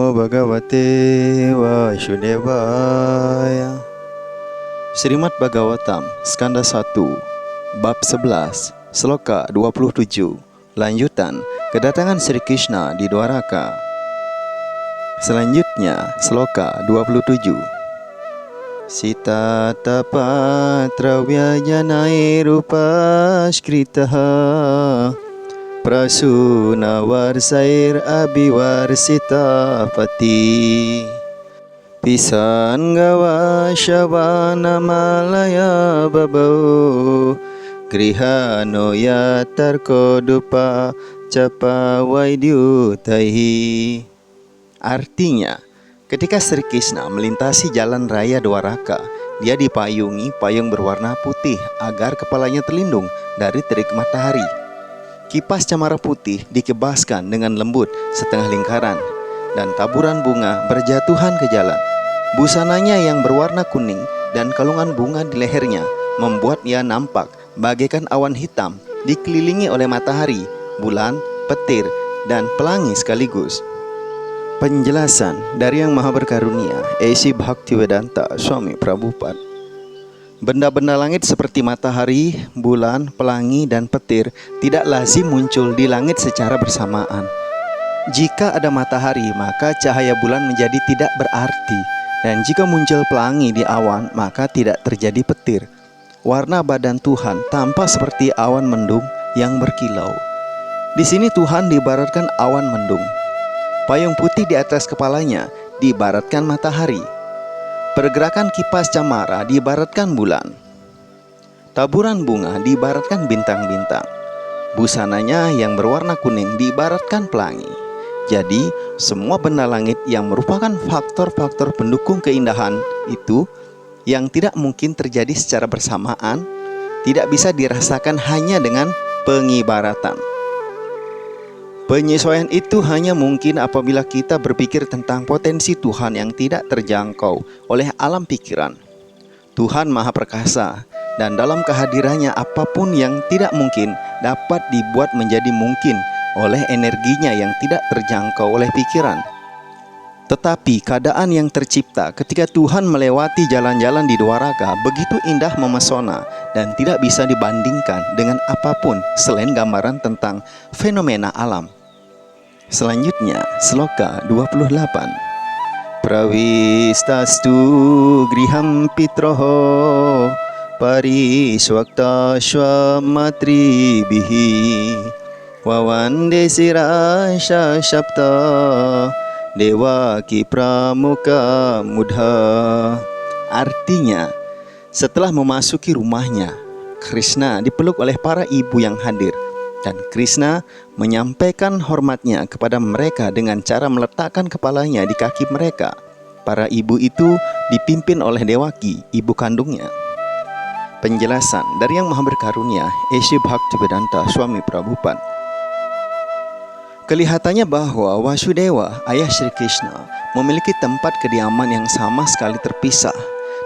Namo Bhagavate Vasudevaya. Srimad Bhagavatam, Skanda 1, Bab 11, Sloka 27. Lanjutan, kedatangan Sri Krishna di Dwaraka. Selanjutnya, Sloka 27. Sita tapatra vyajanai rupaskritaha prasuna varsair abhivarsita pati pisangava shavana malaya babau grihano yatarko dupa capa vaidyutaihi. Artinya, ketika Sri Krishna melintasi jalan raya Dwaraka, dia dipayungi payung berwarna putih agar kepalanya terlindung dari terik matahari. Kipas cemara putih dikebaskan dengan lembut setengah lingkaran, dan taburan bunga berjatuhan ke jalan. Busananya yang berwarna kuning dan kalungan bunga di lehernya membuat ia nampak bagaikan awan hitam dikelilingi oleh matahari, bulan, petir, dan pelangi sekaligus. Penjelasan dari Yang Maha Berkarunia, A.C. Bhaktivedanta Swami Prabhupada. Benda-benda langit seperti matahari, bulan, pelangi, dan petir tidak lazim muncul di langit secara bersamaan. Jika ada matahari, maka cahaya bulan menjadi tidak berarti. Dan jika muncul pelangi di awan, maka tidak terjadi petir. Warna badan Tuhan tampak seperti awan mendung yang berkilau. Di sini Tuhan diibaratkan awan mendung. Payung putih di atas kepalanya diibaratkan matahari. Pergerakan kipas cemara diibaratkan bulan. Taburan bunga diibaratkan bintang-bintang. Busananya yang berwarna kuning diibaratkan pelangi. Jadi, semua benda langit yang merupakan faktor-faktor pendukung keindahan itu yang tidak mungkin terjadi secara bersamaan, tidak bisa dirasakan hanya dengan pengibaratan. Penyesuaian itu hanya mungkin apabila kita berpikir tentang potensi Tuhan yang tidak terjangkau oleh alam pikiran. Tuhan Maha Perkasa, dan dalam kehadirannya apapun yang tidak mungkin dapat dibuat menjadi mungkin oleh energinya yang tidak terjangkau oleh pikiran. Tetapi keadaan yang tercipta ketika Tuhan melewati jalan-jalan di Dwaraka begitu indah memesona dan tidak bisa dibandingkan dengan apapun selain gambaran tentang fenomena alam. Selanjutnya, Sloka 28. Pravistastu griham pitroho pariswakta swamatribihi wawande sirasya syapta dewaki pramuka mudha. Artinya, setelah memasuki rumahnya, Krishna dipeluk oleh para ibu yang hadir. Dan Krishna menyampaikan hormatnya kepada mereka dengan cara meletakkan kepalanya di kaki mereka. Para ibu itu dipimpin oleh Dewaki, ibu kandungnya. Penjelasan dari Yang Maha Berkarunia, A.C. Bhaktivedanta Swami Prabhupada. Kelihatannya bahwa Vasudeva, ayah Sri Krishna, memiliki tempat kediaman yang sama sekali terpisah.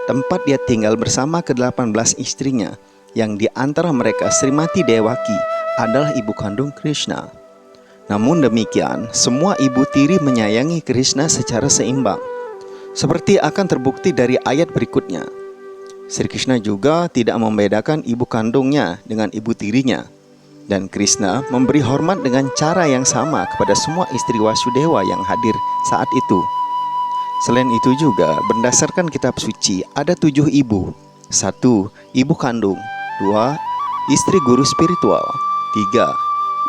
Tempat dia tinggal bersama ke-18 istrinya, yang di antara mereka Srimati Dewaki adalah ibu kandung Krishna. Namun demikian, semua ibu tiri menyayangi Krishna secara seimbang. Seperti akan terbukti dari ayat berikutnya. Sri Krishna juga tidak membedakan ibu kandungnya dengan ibu tirinya. Dan Krishna memberi hormat dengan cara yang sama kepada semua istri Vasudeva yang hadir saat itu. Selain itu juga, berdasarkan kitab suci, ada 7 ibu. 1. Ibu kandung. 2. Istri guru spiritual. 3.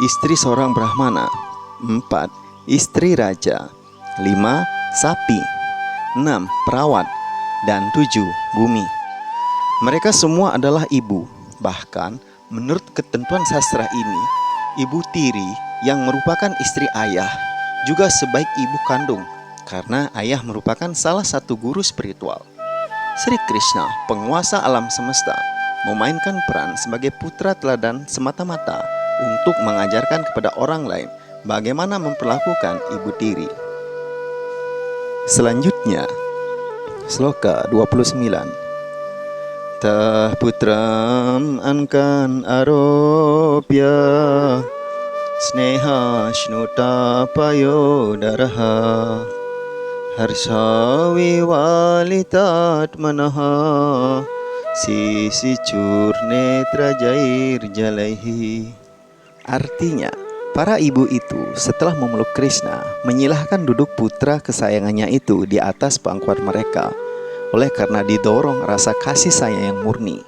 Istri seorang Brahmana. 4. Istri raja. 5. Sapi. 6. Perawat. Dan 7. Bumi. Mereka semua adalah ibu. Bahkan menurut ketentuan sastra ini, ibu tiri yang merupakan istri ayah juga sebaik ibu kandung, karena ayah merupakan salah satu guru spiritual. Sri Krishna, penguasa alam semesta, memainkan peran sebagai putra teladan semata-mata untuk mengajarkan kepada orang lain bagaimana memperlakukan ibu tiri. Selanjutnya, Sloka 29. Tah putram ankan aropya sneha shnuta payodaraha Harsha viwalitatmanaha sisicurnetra jair jalaihi. Artinya, para ibu itu setelah memeluk Krishna menyilahkan duduk putra kesayangannya itu di atas pangkuan mereka. Oleh karena didorong rasa kasih sayang yang murni,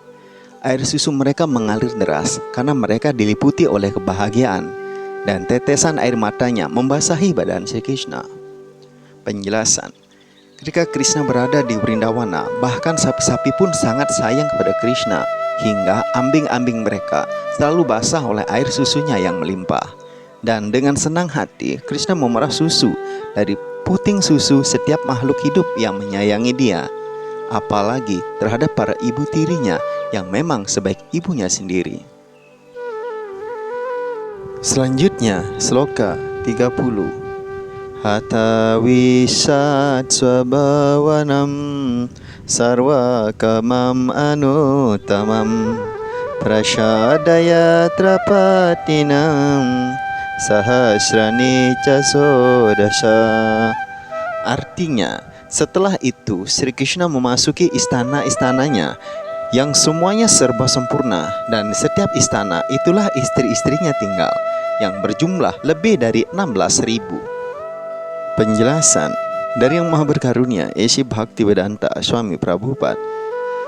air susu mereka mengalir deras karena mereka diliputi oleh kebahagiaan, dan tetesan air matanya membasahi badan Sri Krishna. Penjelasan: ketika Krishna berada di Vrindawana, bahkan sapi-sapi pun sangat sayang kepada Krishna, hingga ambing-ambing mereka selalu basah oleh air susunya yang melimpah. Dan dengan senang hati, Krishna memerah susu dari puting susu setiap makhluk hidup yang menyayangi dia, apalagi terhadap para ibu tirinya yang memang sebaik ibunya sendiri. Selanjutnya, sloka 30. Hatha wisat swabhavanam sarva kamam anutamam prasadaya trapatinam sahasrani casodasa. Artinya, setelah itu Sri Krishna memasuki istana-istananya yang semuanya serba sempurna, dan setiap istana itulah istri-istrinya tinggal, yang berjumlah lebih dari 16.000. Penjelasan dari Yang Maha Berkarunia Esi Bhaktivedanta Swami Prabhupada.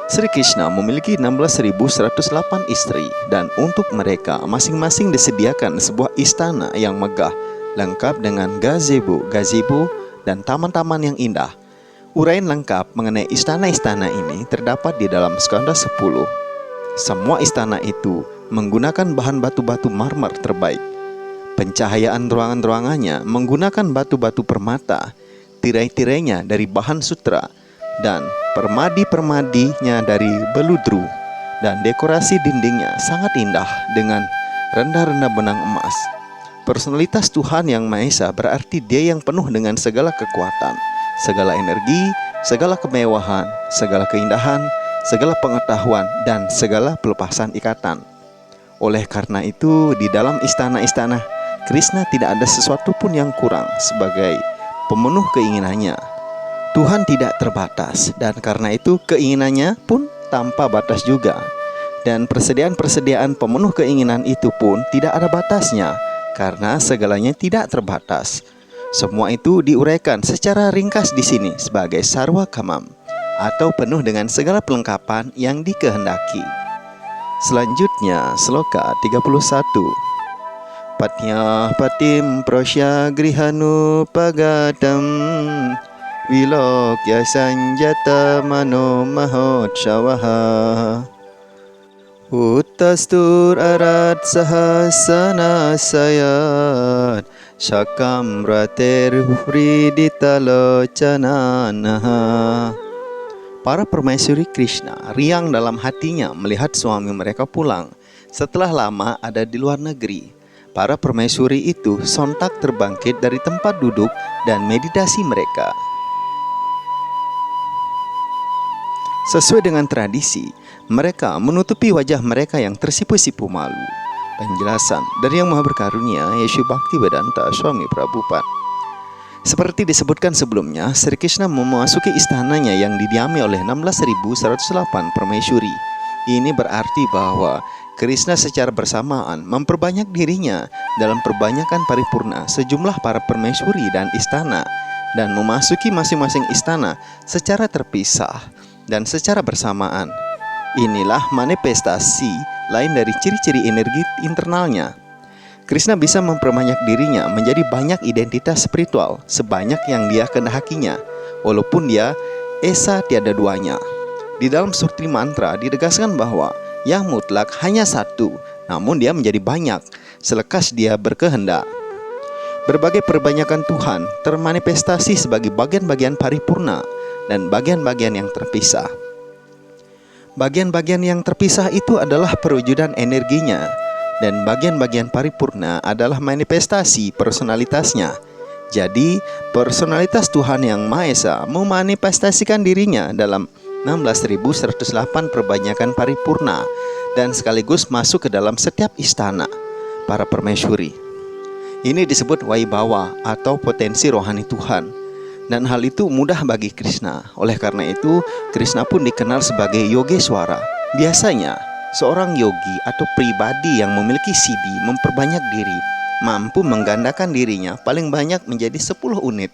Sri Krishna memiliki 16.108 istri, dan untuk mereka masing-masing disediakan sebuah istana yang megah, lengkap dengan gazebo, dan taman-taman yang indah. Uraian lengkap mengenai istana-istana ini terdapat di dalam skanda 10. Semua istana itu menggunakan bahan batu-batu marmer terbaik. Pencahayaan ruangan-ruangannya menggunakan batu-batu permata, tirai-tirainya dari bahan sutra, dan permadi-permadinya dari beludru, dan dekorasi dindingnya sangat indah dengan rendah-rendah benang emas. Personalitas Tuhan Yang Maha Esa berarti Dia yang penuh dengan segala kekuatan, segala energi, segala kemewahan, segala keindahan, segala pengetahuan, dan segala pelepasan ikatan. Oleh karena itu, di dalam istana-istana Krishna tidak ada sesuatu pun yang kurang sebagai pemenuh keinginannya. Tuhan tidak terbatas, dan karena itu keinginannya pun tanpa batas juga. Dan persediaan-persediaan pemenuh keinginan itu pun tidak ada batasnya, karena segalanya tidak terbatas. Semua itu diuraikan secara ringkas di sini sebagai sarwa kamam, atau penuh dengan segala pelengkapan yang dikehendaki. Selanjutnya, sloka 31. Patnya patim prosya grihanu pagatam vilokya sanjata mano mahotsavaha uttastur arat sahasana sayat sakam rater hriditalocananaha. Para permaisuri Krishna riang dalam hatinya melihat suami mereka pulang setelah lama ada di luar negeri. Para permaisuri itu sontak terbangkit dari tempat duduk dan meditasi mereka. Sesuai dengan tradisi, mereka menutupi wajah mereka yang tersipu-sipu malu. Penjelasan dari Yang Maha Berkarunia Yesu Bhaktivedanta Swami Prabhupada. Seperti disebutkan sebelumnya, Sri Krishna memasuki istananya yang didiami oleh 16.108 permaisuri. Ini berarti bahwa Krishna secara bersamaan memperbanyak dirinya dalam perbanyakan paripurna sejumlah para permaisuri dan istana, dan memasuki masing-masing istana secara terpisah dan secara bersamaan. Inilah manifestasi lain dari ciri-ciri energi internalnya. Krishna bisa memperbanyak dirinya menjadi banyak identitas spiritual sebanyak yang dia kehendakinya, walaupun dia esa tiada duanya. Di dalam surti mantra ditegaskan bahwa yang mutlak hanya satu, namun dia menjadi banyak selekas dia berkehendak. Berbagai perbanyakan Tuhan termanifestasi sebagai bagian-bagian paripurna dan bagian-bagian yang terpisah. Bagian-bagian yang terpisah itu adalah perwujudan energinya, dan bagian-bagian paripurna adalah manifestasi personalitasnya. Jadi, personalitas Tuhan Yang Maha Esa memanifestasikan dirinya dalam 16.108 perbanyakan paripurna dan sekaligus masuk ke dalam setiap istana para permaisuri. Ini disebut Waibawa atau potensi rohani Tuhan. Dan hal itu mudah bagi Krishna. Oleh karena itu, Krishna pun dikenal sebagai Yogeswara. Biasanya, seorang yogi atau pribadi yang memiliki siddhi memperbanyak diri, mampu menggandakan dirinya paling banyak menjadi 10 unit.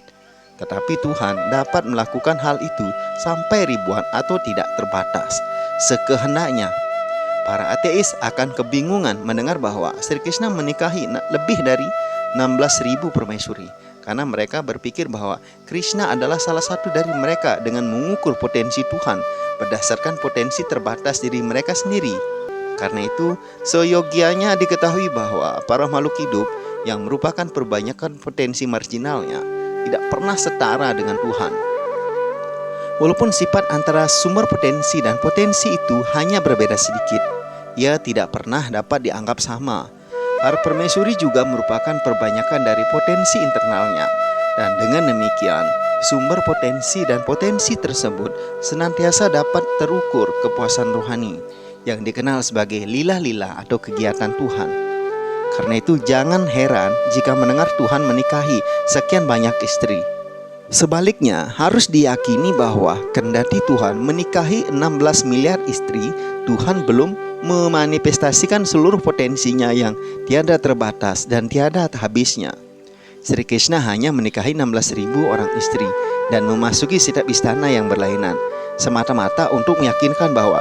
Tetapi Tuhan dapat melakukan hal itu sampai ribuan atau tidak terbatas, sekehendaknya. Para ateis akan kebingungan mendengar bahwa Sri Krishna menikahi lebih dari 16.000 permaisuri, karena mereka berpikir bahwa Krishna adalah salah satu dari mereka dengan mengukur potensi Tuhan berdasarkan potensi terbatas diri mereka sendiri. Karena itu, seyogianya diketahui bahwa para makhluk hidup yang merupakan perbanyakan potensi marginalnya tidak pernah setara dengan Tuhan. Walaupun sifat antara sumber potensi dan potensi itu hanya berbeda sedikit, ia tidak pernah dapat dianggap sama. Para permaisuri juga merupakan perbanyakan dari potensi internalnya, dan dengan demikian sumber potensi dan potensi tersebut senantiasa dapat terukur kepuasan rohani yang dikenal sebagai lila-lila atau kegiatan Tuhan. Karena itu jangan heran jika mendengar Tuhan menikahi sekian banyak istri. Sebaliknya harus diyakini bahwa kendati Tuhan menikahi 16 miliar istri, Tuhan belum memanifestasikan seluruh potensinya yang tiada terbatas dan tiada habisnya. Sri Krishna hanya menikahi 16.000 orang istri dan memasuki setiap istana yang berlainan, semata-mata untuk meyakinkan bahwa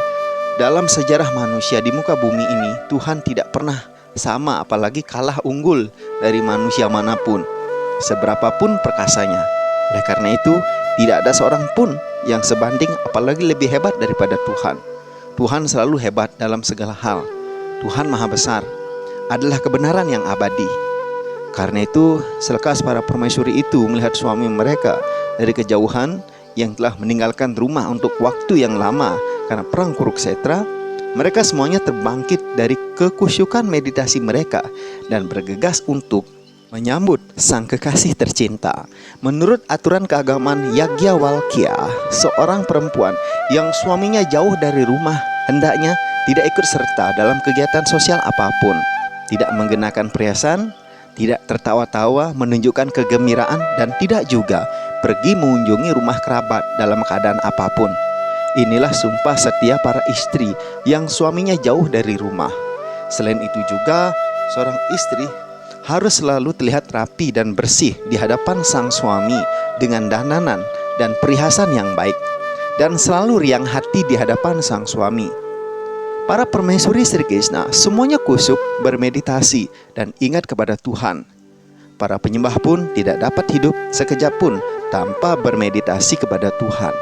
dalam sejarah manusia di muka bumi ini, Tuhan tidak pernah sama apalagi kalah unggul dari manusia manapun, seberapapun perkasanya. Oleh karena itu, tidak ada seorang pun yang sebanding apalagi lebih hebat daripada Tuhan. Tuhan selalu hebat dalam segala hal. Tuhan Maha Besar adalah kebenaran yang abadi. Karena itu, selekas para permaisuri itu melihat suami mereka dari kejauhan yang telah meninggalkan rumah untuk waktu yang lama karena perang Kuruksetra, mereka semuanya terbangkit dari kekusyukan meditasi mereka dan bergegas untuk menyambut sang kekasih tercinta. Menurut aturan keagamaan Yajnavalkya, seorang perempuan yang suaminya jauh dari rumah hendaknya tidak ikut serta dalam kegiatan sosial apapun, tidak menggunakan perhiasan, tidak tertawa-tawa menunjukkan kegembiraan, dan tidak juga pergi mengunjungi rumah kerabat dalam keadaan apapun. Inilah sumpah setia para istri yang suaminya jauh dari rumah. Selain itu juga, seorang istri harus selalu terlihat rapi dan bersih di hadapan sang suami dengan dandanan dan perhiasan yang baik, dan selalu riang hati di hadapan sang suami. Para permaisuri Sri Krishna semuanya kusyuk bermeditasi dan ingat kepada Tuhan. Para penyembah pun tidak dapat hidup sekejap pun tanpa bermeditasi kepada Tuhan.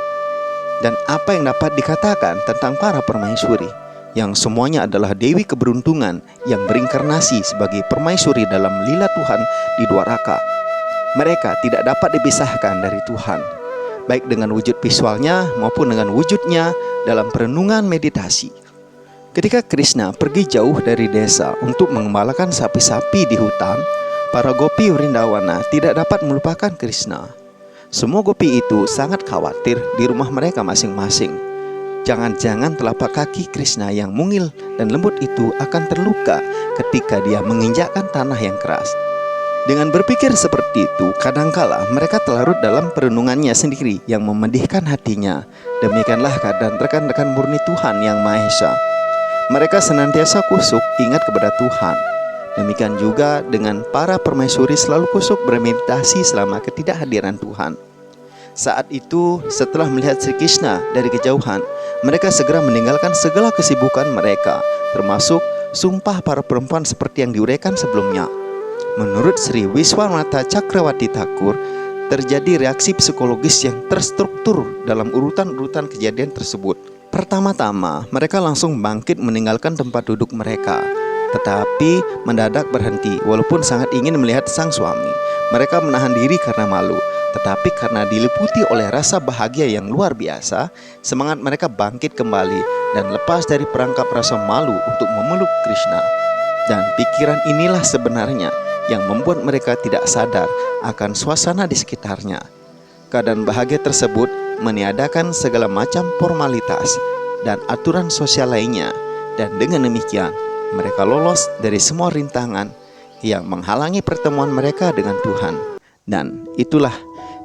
Dan apa yang dapat dikatakan tentang para permaisuri, yang semuanya adalah dewi keberuntungan yang berinkarnasi sebagai permaisuri dalam lila Tuhan di Dwaraka. Mereka tidak dapat dipisahkan dari Tuhan, baik dengan wujud visualnya maupun dengan wujudnya dalam perenungan meditasi. Ketika Krishna pergi jauh dari desa untuk mengembalakan sapi-sapi di hutan, para gopi Vrindawana tidak dapat melupakan Krishna. Semua gopi itu sangat khawatir di rumah mereka masing-masing. Jangan-jangan telapak kaki Krishna yang mungil dan lembut itu akan terluka ketika dia menginjakkan tanah yang keras. Dengan berpikir seperti itu, kadangkala mereka terlarut dalam perenungannya sendiri yang memedihkan hatinya. Demikianlah keadaan rekan-rekan murni Tuhan Yang Maha Esa. Mereka senantiasa kusyuk ingat kepada Tuhan. Demikian juga dengan para permaisuri selalu kusyuk bermeditasi selama ketidakhadiran Tuhan. Saat itu, setelah melihat Sri Krishna dari kejauhan, mereka segera meninggalkan segala kesibukan mereka, termasuk sumpah para perempuan seperti yang diuraikan sebelumnya. Menurut Sri Wiswanatha Cakrawati Thakur, terjadi reaksi psikologis yang terstruktur dalam urutan-urutan kejadian tersebut. Pertama-tama, mereka langsung bangkit meninggalkan tempat duduk mereka, tetapi mendadak berhenti walaupun sangat ingin melihat sang suami. Mereka menahan diri karena malu, tetapi karena diliputi oleh rasa bahagia yang luar biasa, semangat mereka bangkit kembali dan lepas dari perangkap rasa malu untuk memeluk Krishna. Dan pikiran inilah sebenarnya yang membuat mereka tidak sadar akan suasana di sekitarnya. Keadaan bahagia tersebut meniadakan segala macam formalitas dan aturan sosial lainnya, dan dengan demikian mereka lolos dari semua rintangan yang menghalangi pertemuan mereka dengan Tuhan. Dan itulah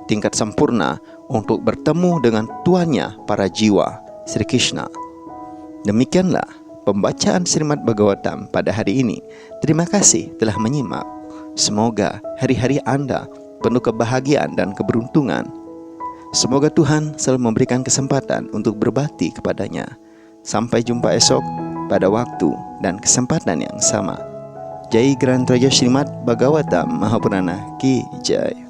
tingkat sempurna untuk bertemu dengan tuannya para jiwa, Sri Krishna. Demikianlah pembacaan Srimad Bhagavatam pada hari ini. Terima kasih telah menyimak. Semoga hari-hari Anda penuh kebahagiaan dan keberuntungan. Semoga Tuhan selalu memberikan kesempatan untuk berbakti kepadanya. Sampai jumpa esok pada waktu dan kesempatan yang sama. Jai Granth Raja Srimad Bhagavatam Mahapurana Ki Jai.